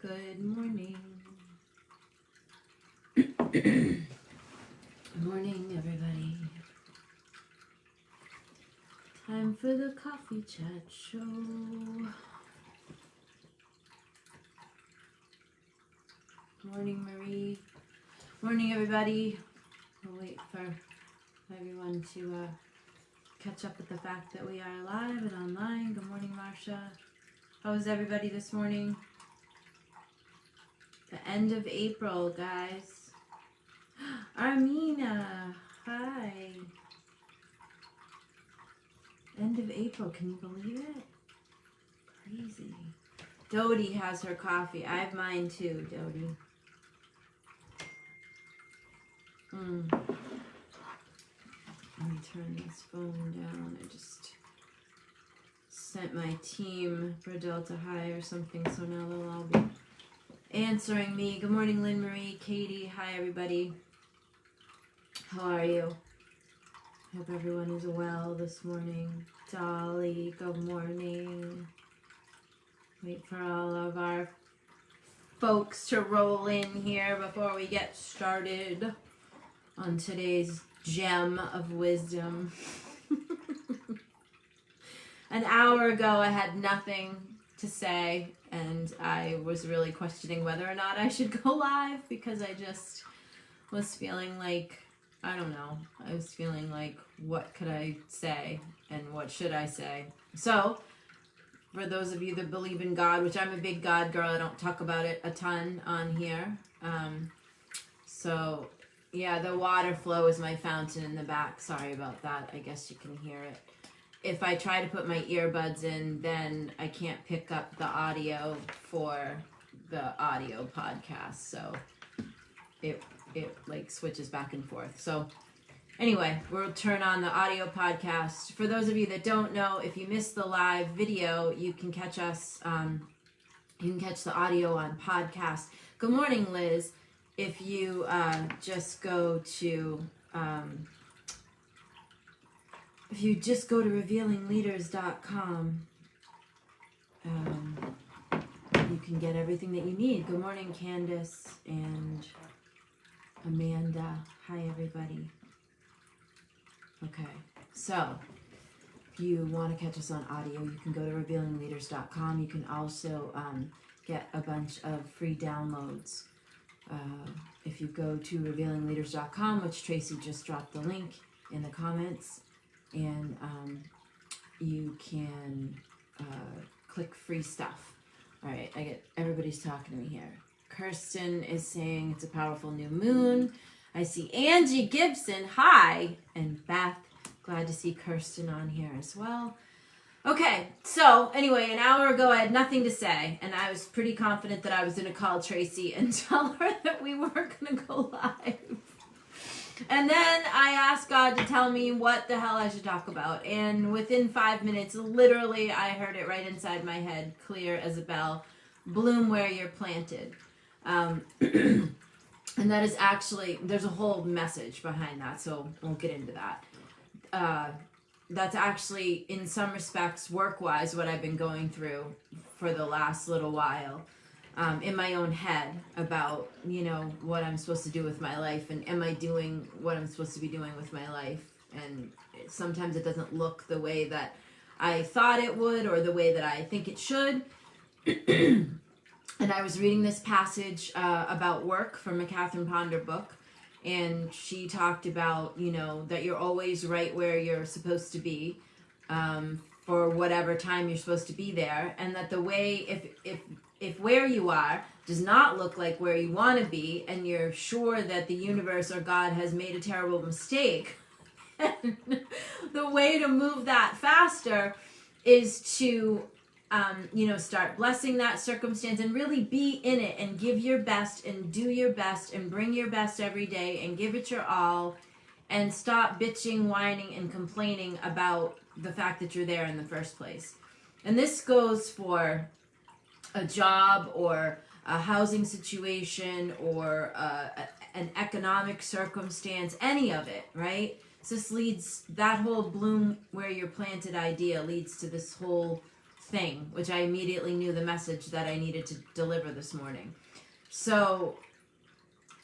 Good morning. Good morning, everybody. Time for the coffee chat show. Morning, Marie. Morning, everybody. We'll wait for everyone to catch up with the fact that we are live and online. Good morning, Marsha. How's everybody this morning? The end of April, guys. Armina, hi. End of April, can you believe it? Crazy. Dodie has her coffee. I have mine too, Dodie. Let me turn this phone down. I just sent my team for Delta High or something, so now they'll all be answering me. Good morning, Lynn Marie, Katie. Hi, everybody. How are you? Hope everyone is well this morning. Dolly, good morning. Wait for all of our folks to roll in here before we get started on today's gem of wisdom. An hour ago, I had nothing to say, and I was really questioning whether or not I should go live because I just was feeling like, I don't know, I was feeling like, what could I say and what should I say? So, for those of you that believe in God, which I'm a big God girl, I don't talk about it a ton on here. So, yeah, the water flow is my fountain in the back. Sorry about that. I guess you can hear it. If I try to put my earbuds in, then I can't pick up the audio for the audio podcast. So it like switches back and forth. So anyway, we'll turn on the audio podcast. For those of you that don't know, if you missed the live video, you can catch us, you can catch the audio on podcast. Good morning, Liz. If you just go to revealingleaders.com, you can get everything that you need. Good morning, Candace and Amanda. Hi, everybody. Okay, so if you want to catch us on audio, you can go to revealingleaders.com. You can also get a bunch of free downloads. If you go to revealingleaders.com, which Tracy just dropped the link in the comments, and you can click free stuff. All right, everybody's talking to me here. Kirsten is saying it's a powerful new moon. I see Angie Gibson, hi, and Beth. Glad to see Kirsten on here as well. Okay, so anyway, an hour ago I had nothing to say, and I was pretty confident that I was going to call Tracy and tell her that we weren't going to go live. And then I asked God to tell me what the hell I should talk about. And within 5 minutes, literally, I heard it right inside my head, clear as a bell. Bloom where you're planted. And that is actually, there's a whole message behind that, so we'll get into that. That's actually, in some respects, work-wise, what I've been going through for the last little while. In my own head about, what I'm supposed to do with my life, and am I doing what I'm supposed to be doing with my life? And sometimes it doesn't look the way that I thought it would or the way that I think it should. And I was reading this passage about work from a Catherine Ponder book, and she talked about, that you're always right where you're supposed to be for whatever time you're supposed to be there, and that the way, if where you are does not look like where you want to be, and you're sure that the universe or God has made a terrible mistake, the way to move that faster is to, start blessing that circumstance and really be in it and give your best and do your best and bring your best every day and give it your all, and stop bitching, whining, and complaining about the fact that you're there in the first place. And this goes for a job or a housing situation or an economic circumstance, any of it, right? So this leads, that whole bloom where you're planted idea leads to this whole thing, which I immediately knew the message that I needed to deliver this morning. So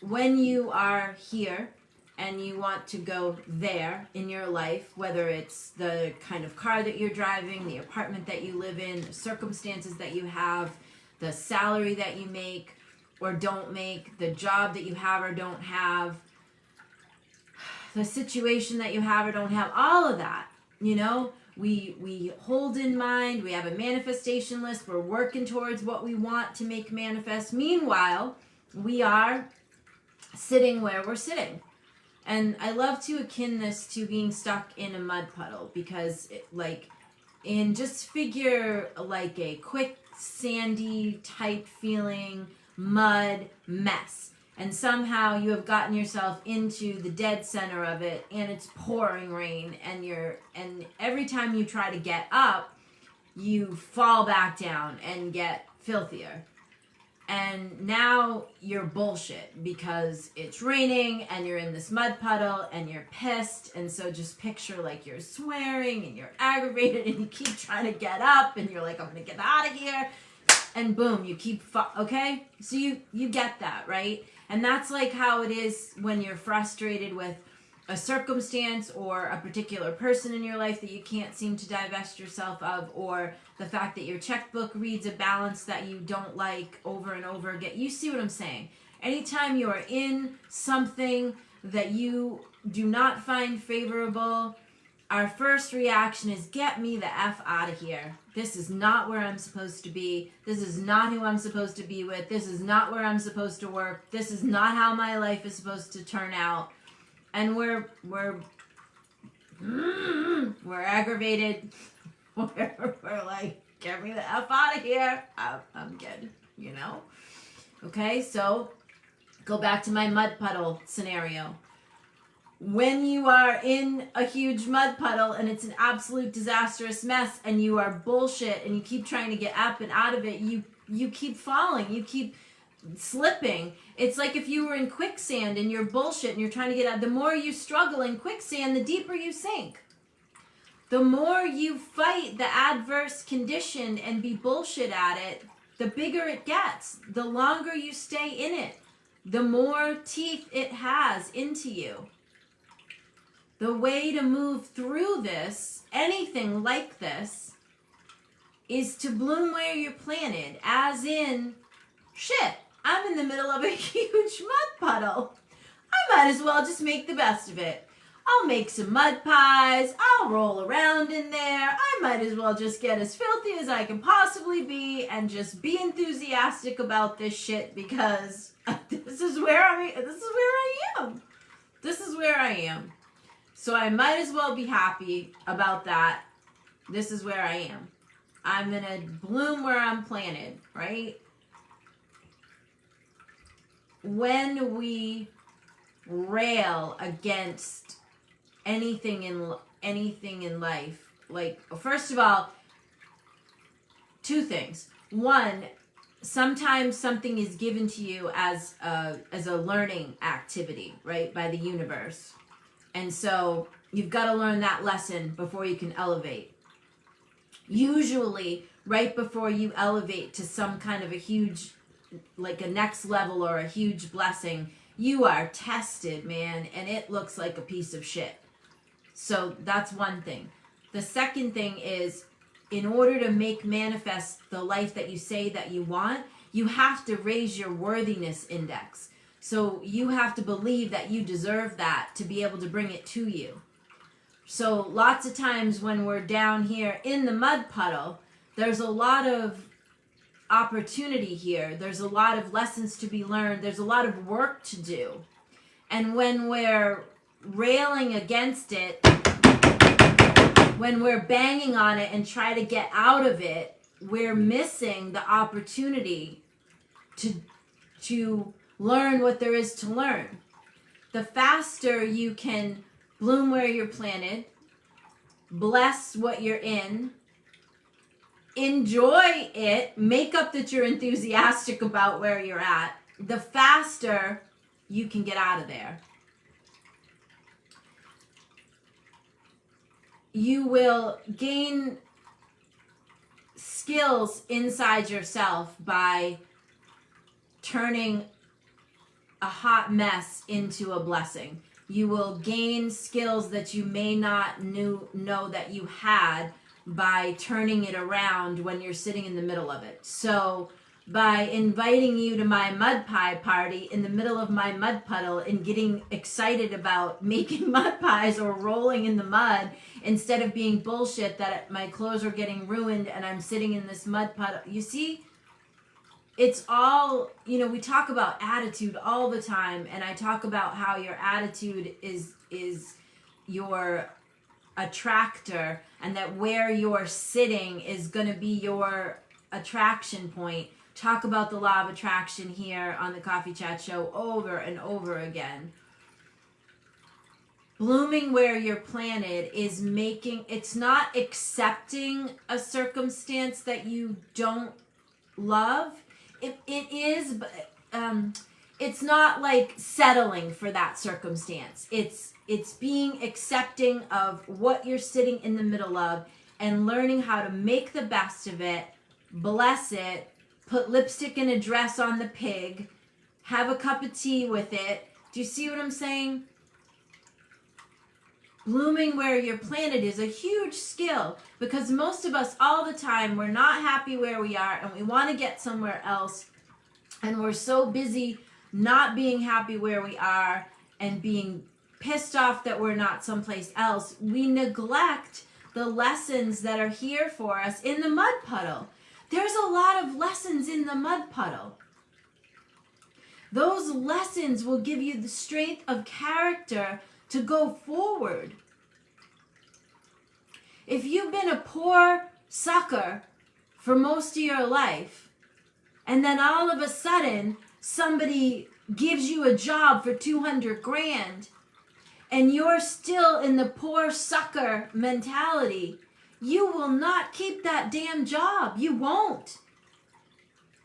when you are here and you want to go there in your life, whether it's the kind of car that you're driving, the apartment that you live in, the circumstances that you have, the salary that you make or don't make, the job that you have or don't have, the situation that you have or don't have, all of that, you know, we hold in mind, we have a manifestation list, we're working towards what we want to make manifest. Meanwhile, we are sitting where we're sitting. And I love to akin this to being stuck in a mud puddle, because just figure like a quick sandy type feeling mud mess. And somehow you have gotten yourself into the dead center of it, and it's pouring rain, and every time you try to get up, you fall back down and get filthier. And now you're bullshit because it's raining and you're in this mud puddle and you're pissed. And so just picture like you're swearing and you're aggravated and you keep trying to get up and you're like, I'm going to get out of here. And boom, you keep, okay? So you get that, right? And that's like how it is when you're frustrated with a circumstance or a particular person in your life that you can't seem to divest yourself of, or the fact that your checkbook reads a balance that you don't like over and over again. You see what I'm saying? Anytime you are in something that you do not find favorable, our first reaction is, get me the F out of here. This is not where I'm supposed to be. This is not who I'm supposed to be with. This is not where I'm supposed to work. This is not how my life is supposed to turn out. And we're aggravated. We're like, get me the F out of here. I'm good, you know? Okay, so go back to my mud puddle scenario. When you are in a huge mud puddle and it's an absolute disastrous mess and you are bullshit and you keep trying to get up and out of it, you keep falling, you keep slipping. It's like if you were in quicksand and you're bullshit and you're trying to get out. The more you struggle in quicksand, the deeper you sink. The more you fight the adverse condition and be bullshit at it, the bigger it gets. The longer you stay in it, the more teeth it has into you. The way to move through this, anything like this, is to bloom where you're planted. As in, shit, I'm in the middle of a huge mud puddle. I might as well just make the best of it. I'll make some mud pies. I'll roll around in there. I might as well just get as filthy as I can possibly be and just be enthusiastic about this shit, because this is where I am. This is where I am. So I might as well be happy about that. This is where I am. I'm going to bloom where I'm planted, right? When we rail against anything in life, like, first of all, two things. One, sometimes something is given to you as a learning activity, right, by the universe. And so you've got to learn that lesson before you can elevate. Usually, right before you elevate to some kind of a huge, like a next level or a huge blessing, you are tested, man, and it looks like a piece of shit. So that's one thing. The second thing is, in order to make manifest the life that you say that you want, you have to raise your worthiness index. So you have to believe that you deserve that to be able to bring it to you. So lots of times when we're down here in the mud puddle, there's a lot of opportunity here. There's a lot of lessons to be learned. There's a lot of work to do. And when we're railing against it, when we're banging on it and try to get out of it, we're missing the opportunity to learn what there is to learn. The faster you can bloom where you're planted, bless what you're in, enjoy it, make up that you're enthusiastic about where you're at, the faster you can get out of there. You will gain skills inside yourself by turning a hot mess into a blessing. You will gain skills that you may not know that you had by turning it around when you're sitting in the middle of it. So by inviting you to my mud pie party in the middle of my mud puddle and getting excited about making mud pies or rolling in the mud instead of being bullshit that my clothes are getting ruined and I'm sitting in this mud puddle. You see, it's all, we talk about attitude all the time, and I talk about how your attitude is your attractor, and that where you're sitting is going to be your attraction point. Talk about the law of attraction here on the Coffee Chat Show over and over again. Blooming where you're planted is it's not accepting a circumstance that you don't love. It is, but it's not like settling for that circumstance. It's being accepting of what you're sitting in the middle of and learning how to make the best of it, bless it, put lipstick and a dress on the pig, have a cup of tea with it. Do you see what I'm saying? Blooming where you're planted is a huge skill, because most of us all the time, we're not happy where we are and we want to get somewhere else, and we're so busy not being happy where we are and being pissed off that we're not someplace else, we neglect the lessons that are here for us in the mud puddle. There's a lot of lessons in the mud puddle. Those lessons will give you the strength of character to go forward. If you've been a poor sucker for most of your life, and then all of a sudden somebody gives you a job for 200 grand, and you're still in the poor sucker mentality, you will not keep that damn job. You won't.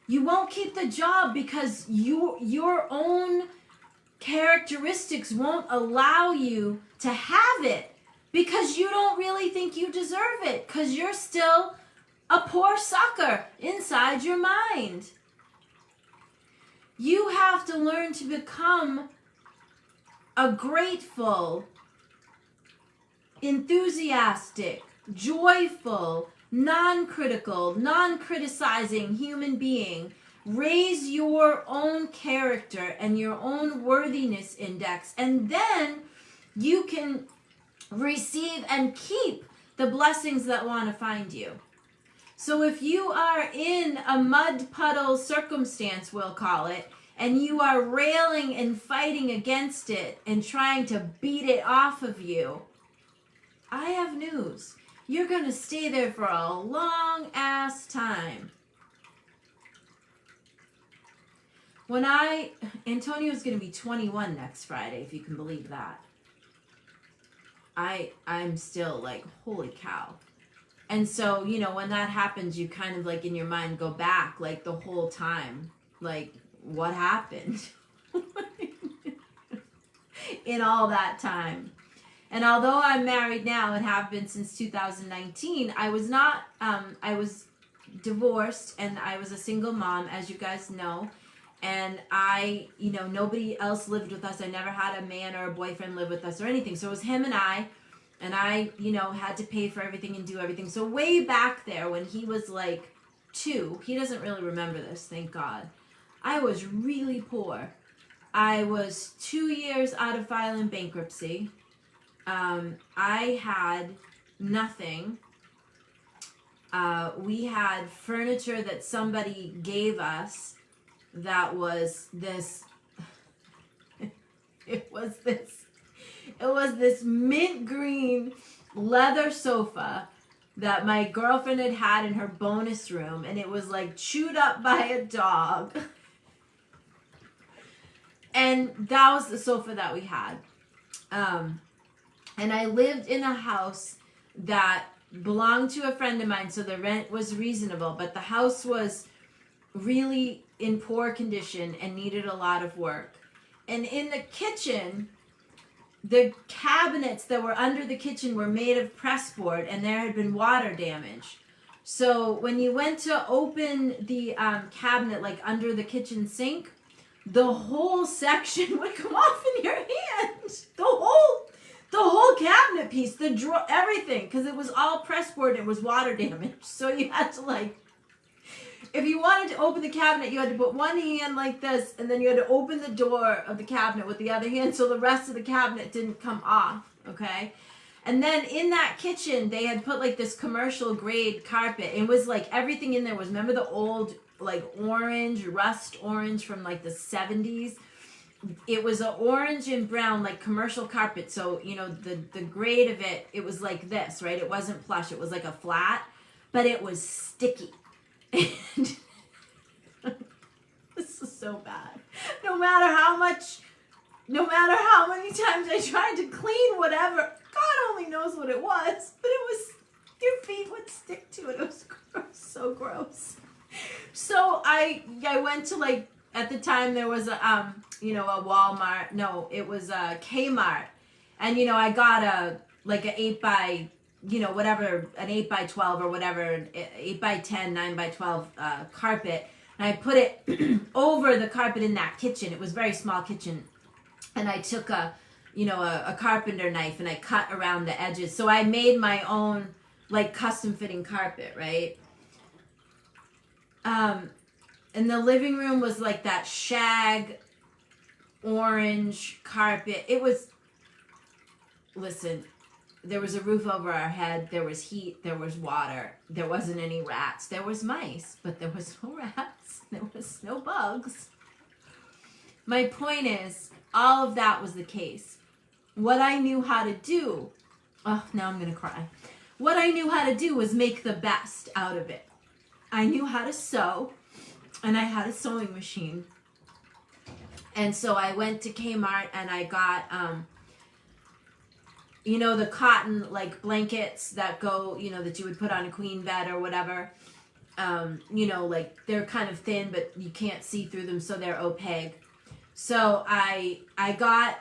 You won't keep the job because your own characteristics won't allow you to have it, because you don't really think you deserve it, because you're still a poor sucker inside your mind. You have to learn to become a grateful, enthusiastic, joyful, non-critical, non-criticizing human being. Raise your own character and your own worthiness index, and then you can receive and keep the blessings that want to find you. So if you are in a mud puddle circumstance, we'll call it, and you are railing and fighting against it and trying to beat it off of you, I have news. You're going to stay there for a long ass time. Antonio's going to be 21 next Friday, if you can believe that. I'm still like, holy cow. And so, when that happens, you kind of like in your mind go back like the whole time. Like, what happened in all that time? And although I'm married now and have been since 2019, I was not, I was divorced and I was a single mom, as you guys know. And nobody else lived with us. I never had a man or a boyfriend live with us or anything. So it was him and I, had to pay for everything and do everything. So way back there when he was like 2, he doesn't really remember this, thank God. I was really poor. I was 2 years out of filing bankruptcy. I had nothing. We had furniture that somebody gave us that was this, it was this mint green leather sofa that my girlfriend had in her bonus room, and it was like chewed up by a dog. And that was the sofa that we had. And I lived in a house that belonged to a friend of mine, so the rent was reasonable, but the house was really in poor condition and needed a lot of work. And in the kitchen, the cabinets that were under the kitchen were made of pressboard, and there had been water damage. So when you went to open the cabinet, like under the kitchen sink, the whole section would come off in your hand. The whole cabinet piece, the drawer, everything, because it was all pressboard and it was water damaged. So you had to like, if you wanted to open the cabinet, you had to put one hand like this, and then you had to open the door of the cabinet with the other hand so the rest of the cabinet didn't come off, okay? And then in that kitchen, they had put like this commercial grade carpet. It was like everything in there was, remember the old like orange, rust orange from like the 70s? It was an orange and brown like commercial carpet. So, you know, the grade of it, it was like this, right? It wasn't plush. It was like a flat, but it was sticky. And this is so bad. No matter how many times I tried to clean whatever, God only knows what it was, but it was, your feet would stick to it. It was gross, so gross. So I went to like, at the time there was a, you know, a Walmart, no, it was a Kmart. And, you know, I got an 8 by, you know, whatever, an 8 by 12 or whatever, 8 by 10, 9 by 12 carpet. And I put it over the carpet in that kitchen. It was a very small kitchen. And I took a carpenter knife and I cut around the edges. So I made my own like custom fitting carpet, right? And the living room was like that shag orange carpet. It was, listen, there was a roof over our head. There was heat. There was water. There wasn't any rats. There was mice, but there was no rats. There was no bugs. My point is, all of that was the case. What I knew how to do, oh, now I'm going to cry. What I knew how to do was make the best out of it. I knew how to sew, and I had a sewing machine. And so I went to Kmart and I got, you know, the cotton like blankets that go, you know, that you would put on a queen bed or whatever. You know, like they're kind of thin, but you can't see through them, so they're opaque. So I got,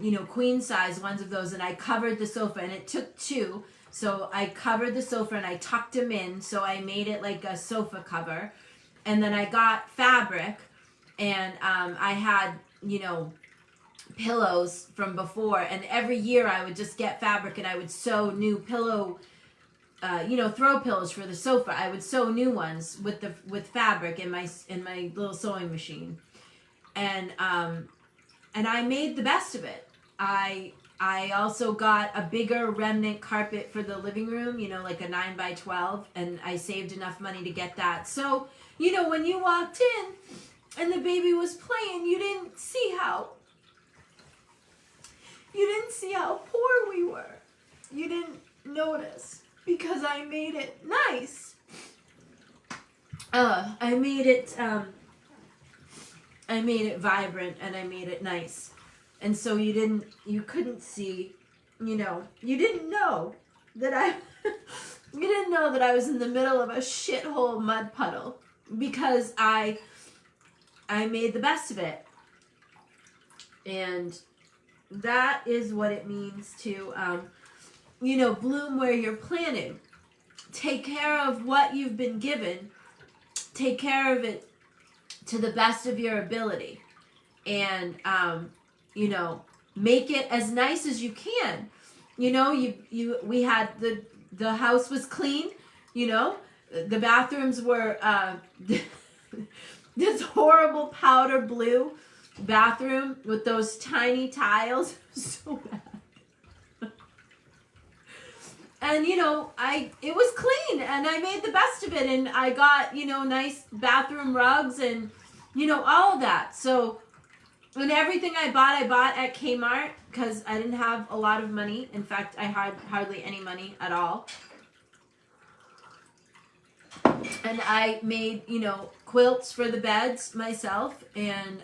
you know, queen size ones of those, and I covered the sofa, and it took two. So I covered the sofa and I tucked them in. So I made it like a sofa cover. And then I got fabric, and I had, you know, pillows from before. And every year I would just get fabric and I would sew new pillow, you know, throw pillows for the sofa. I would sew new ones with fabric in my little sewing machine. And I made the best of it. I also got a bigger remnant carpet for the living room, you know, like a 9 by 12, and I saved enough money to get that. So, you know, when you walked in and the baby was playing, you didn't see how poor we were. You didn't notice because I made it nice. I made it vibrant, and I made it nice. And so you couldn't see, you know, you didn't know that I was in the middle of a shithole mud puddle because I made the best of it. And that is what it means to, you know, bloom where you're planted. Take care of what you've been given. Take care of it to the best of your ability. And, you know, make it as nice as you can. You know, we had the house was clean, you know, the bathrooms were this horrible powder blue bathroom with those tiny tiles. So bad. And, you know, it was clean, and I made the best of it, and I got, you know, nice bathroom rugs and, you know, all of that. So, and everything I bought at Kmart because I didn't have a lot of money. In fact, I had hardly any money at all. And I made, you know, quilts for the beds myself, and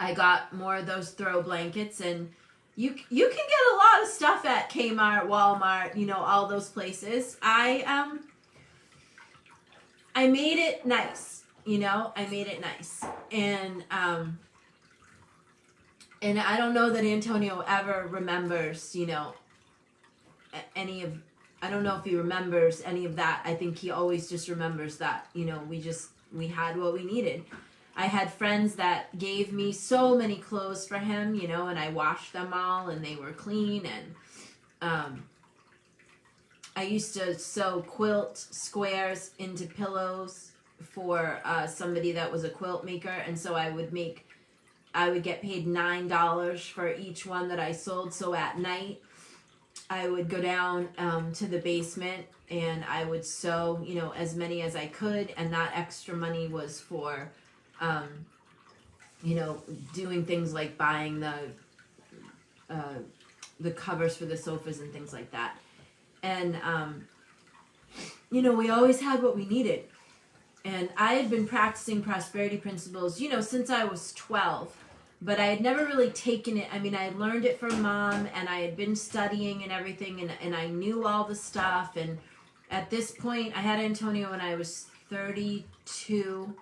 I got more of those throw blankets. And you can get a lot of stuff at Kmart, Walmart, you know, all those places. I made it nice, you know. I made it nice, and I don't know that Antonio ever remembers, you know, any of I don't know if he remembers any of that. I think he always just remembers that, you know, we had what we needed. I had friends that gave me so many clothes for him, you know, and I washed them all and they were clean. And I used to sew quilt squares into pillows for somebody that was a quilt maker. And so I would get paid $9 for each one that I sold. So at night, I would go down to the basement and I would sew, you know, as many as I could. And that extra money was for, you know, doing things like buying the covers for the sofas and things like that. And, you know, we always had what we needed. And I had been practicing prosperity principles, you know, since I was 12. But I had never really taken it. I mean, I had learned it from Mom, and I had been studying and everything, and I knew all the stuff. And at this point, I had Antonio when I was 32.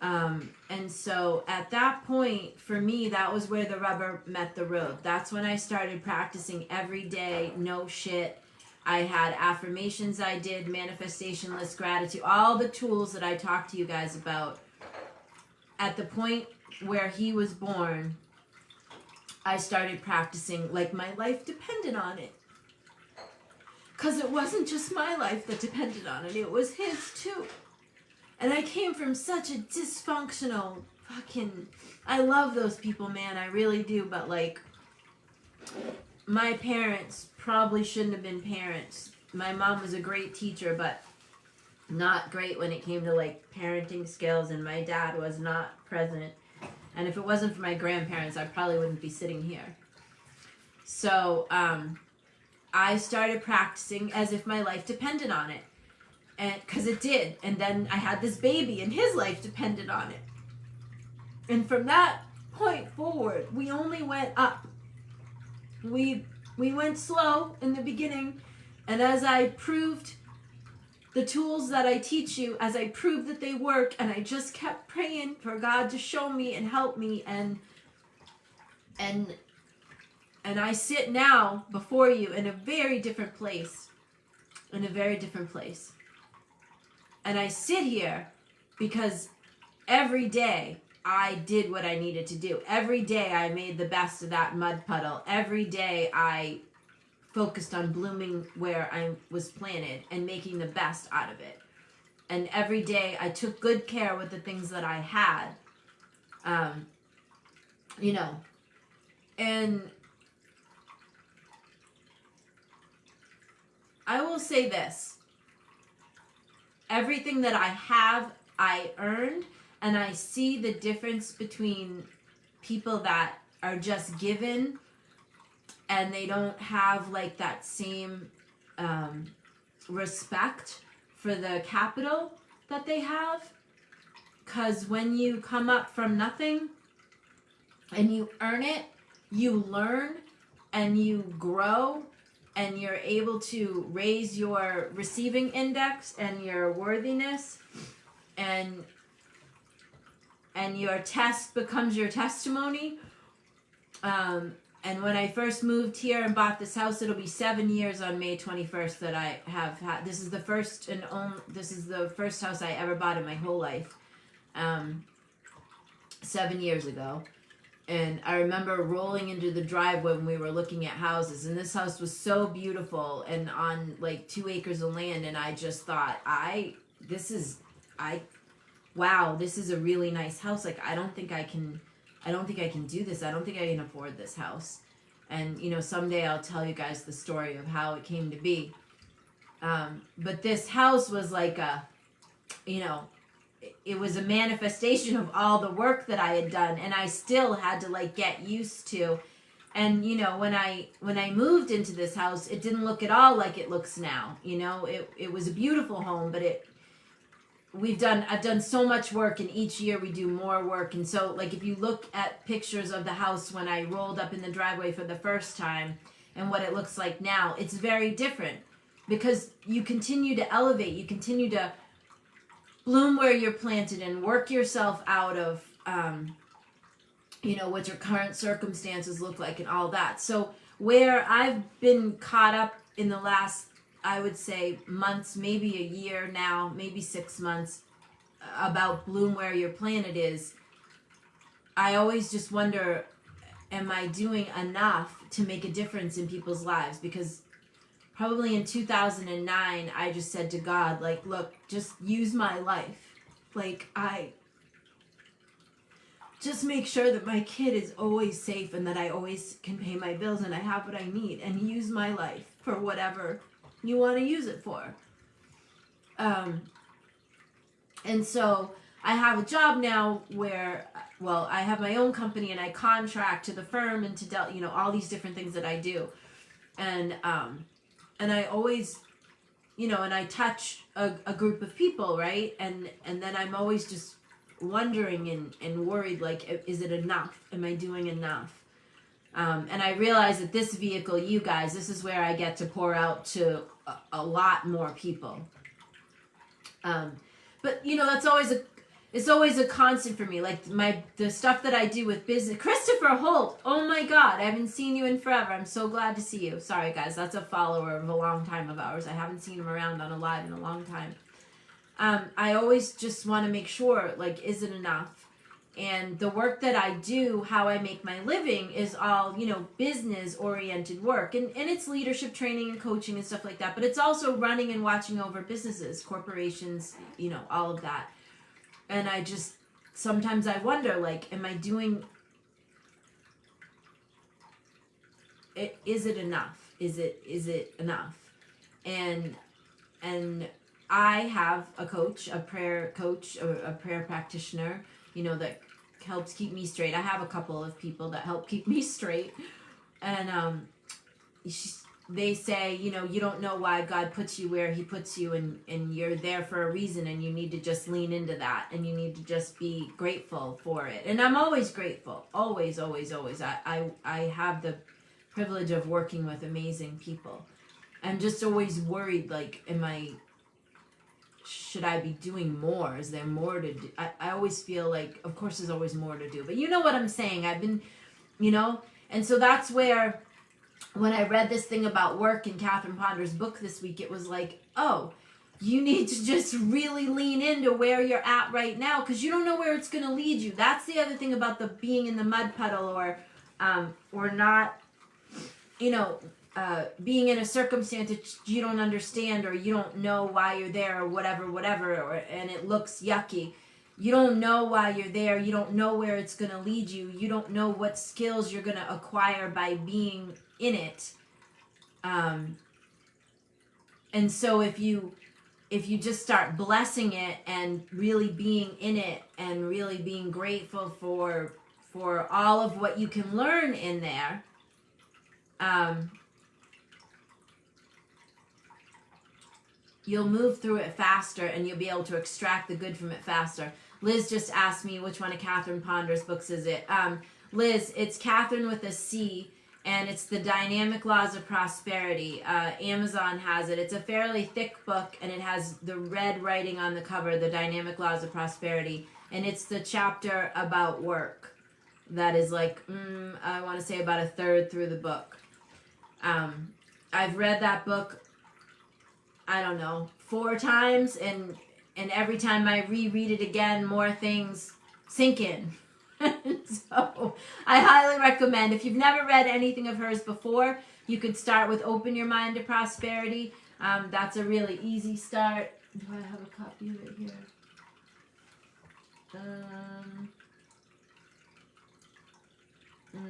And so at that point, for me, that was where the rubber met the road. That's when I started practicing every day, no shit. I had affirmations I did, manifestation list, gratitude, all the tools that I talked to you guys about. At the point where he was born, I started practicing like my life depended on it. Because it wasn't just my life that depended on it, it was his too. And I came from such a dysfunctional fucking... I love those people, man, I really do, but like, my parents probably shouldn't have been parents. My mom was a great teacher, but not great when it came to like parenting skills, and my dad was not present. And if it wasn't for my grandparents, I probably wouldn't be sitting here. So I started practicing as if my life depended on it. And because it did. And then I had this baby and his life depended on it. And from that point forward, we only went up. We went slow in the beginning. And as I proved the tools that I teach you, as I proved that they work, and I just kept praying for God to show me and help me, and I sit now before you in a very different place, And I sit here because every day I did what I needed to do. Every day I made the best of that mud puddle. Every day I focused on blooming where I was planted and making the best out of it. And every day I took good care with the things that I had. You know, and I will say this. Everything that I have, I earned, and I see the difference between people that are just given and they don't have like that same respect for the capital that they have. Because when you come up from nothing and you earn it, you learn and you grow, and you're able to raise your receiving index and your worthiness, and your test becomes your testimony. And when I first moved here and bought this house, it'll be 7 years on May 21st that I have had. This is the first house I ever bought in my whole life. 7 years ago. And I remember rolling into the driveway when we were looking at houses, and this house was so beautiful and on like 2 acres of land, and I just thought, wow, this is a really nice house. Like, I don't think I can do this. I don't think I can afford this house. And, you know, someday I'll tell you guys the story of how it came to be. But this house was like it was a manifestation of all the work that I had done, and I still had to like get used to. And, you know, when I moved into this house, it didn't look at all like it looks now. You know, it was a beautiful home, but I've done so much work, and each year we do more work. And so, like, if you look at pictures of the house when I rolled up in the driveway for the first time and what it looks like now, it's very different, because you continue to elevate, you continue to bloom where you're planted and work yourself out of, you know, what your current circumstances look like and all that. So where I've been caught up in the last I would say, months, maybe a year now, maybe 6 months, about Bloom Where Your Planet Is, I always just wonder, am I doing enough to make a difference in people's lives? Because probably in 2009, I just said to God, like, look, just use my life. Like, just make sure that my kid is always safe and that I always can pay my bills and I have what I need, and use my life for whatever you want to use it for. And so I have a job now where, well, I have my own company and I contract to the firm and to all these different things that I do. And I always, and I touch a group of people, right? And then I'm always just wondering and worried, like, is it enough? Am I doing enough? And I realize that this vehicle, you guys, this is where I get to pour out to a lot more people. But that's always a constant for me. Like the stuff that I do with business. Christopher Holt, oh my God, I haven't seen you in forever. I'm so glad to see you. Sorry guys, that's a follower of a long time of ours. I haven't seen him around on a live in a long time. I always just want to make sure, like, is it enough? And the work that I do, how I make my living, is all, business-oriented work. And it's leadership training and coaching and stuff like that. But it's also running and watching over businesses, corporations, all of that. And I just, sometimes I wonder, like, am I doing, is it enough? Is it enough? And I have a coach, a prayer practitioner, that helps keep me straight. I have a couple of people that help keep me straight. And they say, you don't know why God puts you where he puts you, and you're there for a reason, and you need to just lean into that, and you need to just be grateful for it. And I'm always grateful. Always, always, always. I have the privilege of working with amazing people. I'm just always worried, like, should I be doing more? Is there more to do? I always feel like, of course there's always more to do. But you know what I'm saying? I've been, and so that's where, when I read this thing about work in Catherine Ponder's book this week, it was like, oh, you need to just really lean into where you're at right now, because you don't know where it's going to lead you. That's the other thing about the being in the mud puddle, or not, being in a circumstance that you don't understand, or you don't know why you're there, or whatever, and it looks yucky. You don't know why you're there. You don't know where it's going to lead you. You don't know what skills you're going to acquire by being in it. And so if you just start blessing it and really being in it and really being grateful for all of what you can learn in there, you'll move through it faster, and you'll be able to extract the good from it faster. Liz just asked me which one of Catherine Ponder's books is it. Liz, it's Catherine with a C, and it's The Dynamic Laws of Prosperity. Amazon has it. It's a fairly thick book, and it has the red writing on the cover, The Dynamic Laws of Prosperity, and it's the chapter about work. That is like, I want to say about a third through the book. I've read that book, I don't know, 4 times, and every time I reread it again, more things sink in. So I highly recommend, if you've never read anything of hers before, you could start with Open Your Mind to Prosperity. That's a really easy start. Do I have a copy of it here?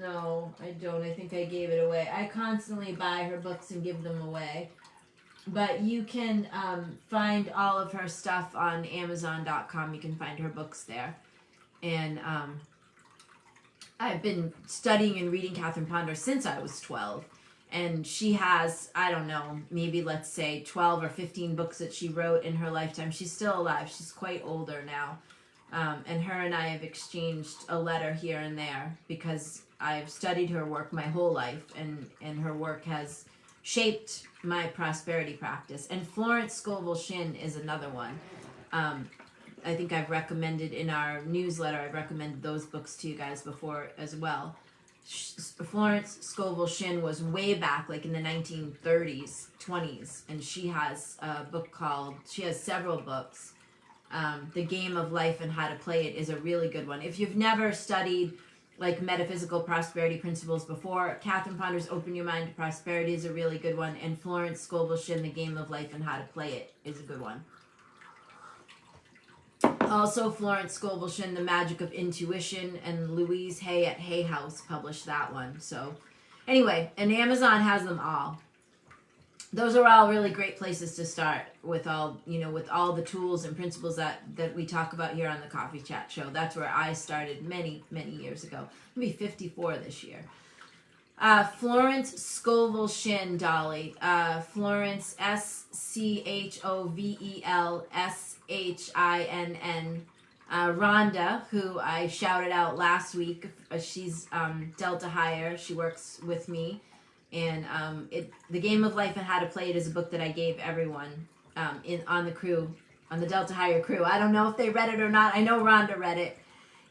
No, I don't. I think I gave it away. I constantly buy her books and give them away. But you can find all of her stuff on Amazon.com. You can find her books there. And I've been studying and reading Catherine Ponder since I was 12. And she has, I don't know, maybe let's say 12 or 15 books that she wrote in her lifetime. She's still alive. She's quite older now. And her and I have exchanged a letter here and there because I've studied her work my whole life. And her work has shaped my prosperity practice. And Florence Scovel Shinn is another one. I think I've recommended in our newsletter, I've recommended those books to you guys before as well. Florence Scovel Shinn was way back, like in the 1930s, 20s, and she has a book called, she has several books. The Game of Life and How to Play It is a really good one. If you've never studied like metaphysical prosperity principles before, Catherine Ponder's Open Your Mind to Prosperity is a really good one, and Florence Scovel Shinn, The Game of Life and How to Play It is a good one. Also, Florence Scovel Shinn, The Magic of Intuition, and Louise Hay at Hay House published that one. So anyway, and Amazon has them all. Those are all really great places to start with all, you know, with all the tools and principles that we talk about here on the Coffee Chat Show. That's where I started many, many years ago. I'll be 54 this year. Florence Scovel Shinn, Dolly. Florence, SCHOVELSHINN. Rhonda, who I shouted out last week. She's Delta Higher. She works with me. And The Game of Life and How to Play It is a book that I gave everyone on the crew, on the Delta Higher crew. I don't know if they read it or not. I know Rhonda read it.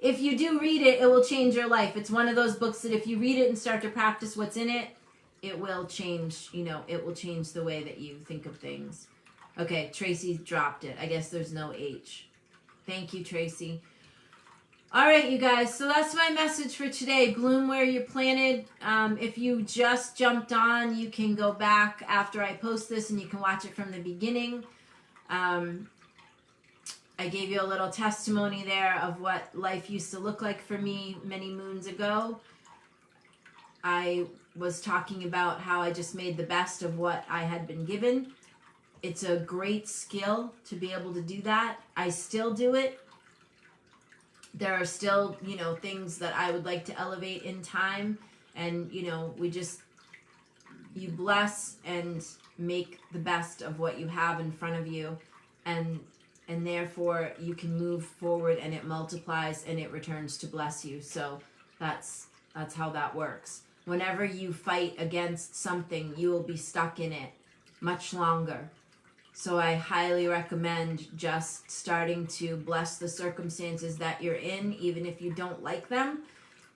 If you do read it, it will change your life. It's one of those books that if you read it and start to practice what's in it, it will change, you know, it will change the way that you think of things. Okay, Tracy dropped it. I guess there's no H. Thank you, Tracy. All right, you guys, so that's my message for today. Bloom where you're planted. If you just jumped on, you can go back after I post this and you can watch it from the beginning. I gave you a little testimony there of what life used to look like for me many moons ago. I was talking about how I just made the best of what I had been given. It's a great skill to be able to do that. I still do it. There are still, you know, things that I would like to elevate in time. And, you know, you bless and make the best of what you have in front of you. And therefore you can move forward and it multiplies and it returns to bless you. So that's how that works. Whenever you fight against something, you will be stuck in it much longer. So I highly recommend just starting to bless the circumstances that you're in, even if you don't like them,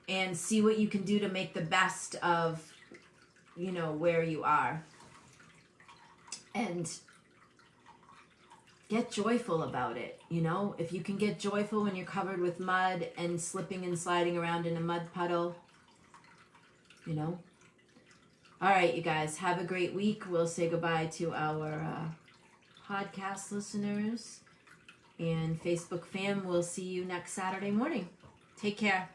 and see what you can do to make the best of, you know, where you are. And get joyful about it, you know? If you can get joyful when you're covered with mud and slipping and sliding around in a mud puddle, you know? All right, you guys, have a great week. We'll say goodbye to our podcast listeners and Facebook fam. We'll see you next Saturday morning. Take care.